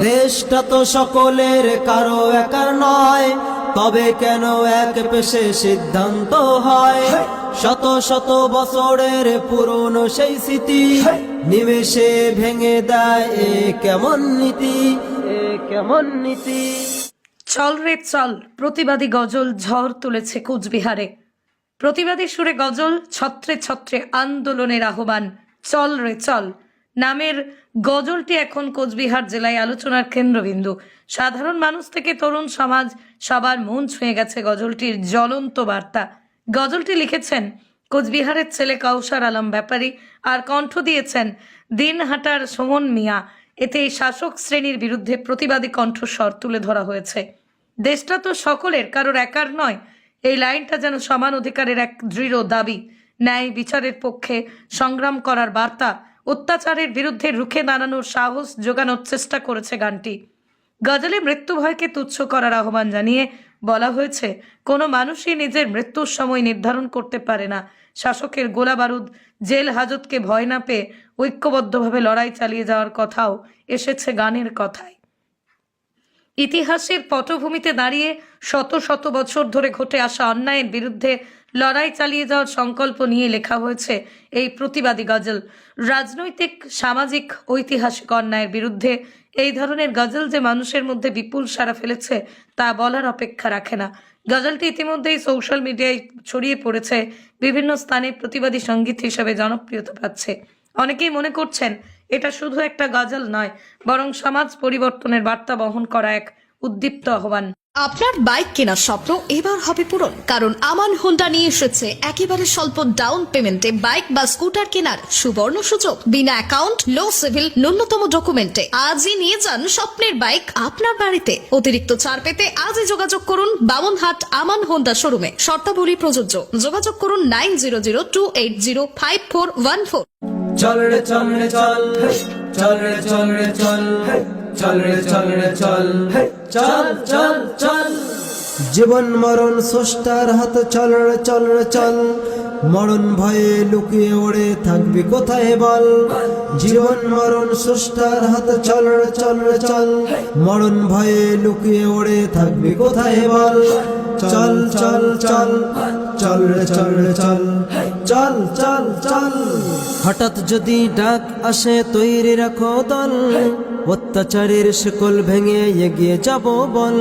দেশটা তো সকলের কারো একার নয়, তবে কেন এক পেশে সিদ্ধান্ত হয়? শত শত বছরের পুরনো সেই স্মৃতি নিমেষে ভেঙে দেয় এ কেমন নীতি, এ কেমন নীতি। চল রে চল প্রতিবাদী গজল ঝড় তুলেছে কোচবিহারে। প্রতিবাদী সুরে গজল, ছত্রে ছত্রে আন্দোলনের আহ্বান। চল রে চল নামের গজলটি এখন কোচবিহার জেলায় আলোচনার কেন্দ্রবিন্দু। সাধারণ মানুষ থেকে তরুণ সমাজ সবার মন ছুঁয়ে গেছে গজলটির জ্বলন্ত বার্তা। গজলটি লিখেছেন কোচবিহারের ছেলে কৌশার আলম ব্যাপারী আর কণ্ঠ দিয়েছেন দিনহাটার সুমন মিয়া। এতে শাসক শ্রেণীর বিরুদ্ধে প্রতিবাদী কণ্ঠস্বর তুলে ধরা হয়েছে। দেশটা তো সকলের, কারোর একার নয়। এই লাইনটা যেন সমান অধিকারের এক দৃঢ় দাবি, ন্যায় বিচারের পক্ষে সংগ্রাম করার বার্তা, অত্যাচারের বিরুদ্ধে রুখে দাঁড়ানোর সাহস জোগানোর চেষ্টা করেছে গানটি। গজলে মৃত্যু ভয়কে তুচ্ছ করার আহ্বান জানিয়ে বলা হয়েছে, কোনো মানুষই নিজের মৃত্যুর সময় নির্ধারণ করতে পারে না। শাসকের গোলা বারুদ, জেল হাজতকে ভয় না পেয়ে ঐক্যবদ্ধভাবে লড়াই চালিয়ে যাওয়ার কথাও এসেছে গানের কথায়। ইতিহাসের পটভূমিতে দাঁড়িয়ে শত শত বছর ধরে ঘটে আসা অন্যায়ের বিরুদ্ধে লড়াই চালিয়ে যাওয়ার সংকল্প নিয়ে লেখা হয়েছে এই প্রতিবাদী গজল। রাজনৈতিক, সামাজিক, ঐতিহাসিক অন্যায়ের বিরুদ্ধে এই ধরনের গজল যে মানুষের মধ্যে বিপুল সাড়া ফেলেছে তা বলার অপেক্ষা রাখে না। গজলটি ইতিমধ্যেই সোশ্যাল মিডিয়ায় ছড়িয়ে পড়েছে, বিভিন্ন স্থানে প্রতিবাদী সঙ্গীত হিসেবে জনপ্রিয়তা পাচ্ছে। অনেকেই মনে করছেন এটা শুধু একটা গজল নয়, বরং সমাজ পরিবর্তনের বার্তা বহন করা এক উদ্দীপ্ত আহ্বান। আপনার বাইক কেনার স্বপ্ন এবার হবে পূরণ, কারণ আমান হোন্ডা নিয়ে এসেছে একেবারে স্বল্প ডাউন পেমেন্টে বাইক বা স্কুটার কেনার সুবর্ণ সুযোগ। বিনা অ্যাকাউন্ট, লো সিভিল, ন্যূনতম ডকুমেন্টে আজই নিয়ে যান স্বপ্নের বাইক আপনার বাড়িতে। অতিরিক্ত ছাড় পেতে আজই যোগাযোগ করুন বামনহাট আমান হোন্ডা শোরুমে। শর্তাবলী প্রযোজ্য। যোগাযোগ করুন 9002805414। চল রে চল রে চল, চল রে চল রে চল, চল রে চল রে চল, চল চল চল। জীবন মরণ স্রষ্টার হাত, চল রে চল রে চল। মরণ ভয়ে লুকিয়ে ওড়ে থাকবি কোথায় বল? জীবন মরণ স্রষ্টার হাত, চল রে চল রে চল। মরণ ভয়ে লুকিয়ে ওড়ে থাকবি কোথায় বল? চল চল চল, চল রে চল রে চল, চল চল চল। হঠাৎ যদি ডাক আসে তৈরি রাখো দল, অত্যাচারের শিকল ভেঙে এগিয়ে যাব বল।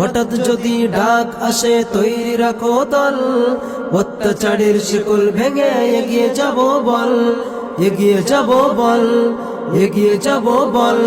হঠাৎ যদি ডাক আসে তৈরি রাখো দল, অত্যাচারের শিকল ভেঙে এগিয়ে যাব বল, এগিয়ে যাব বল, এগিয়ে যাব বল।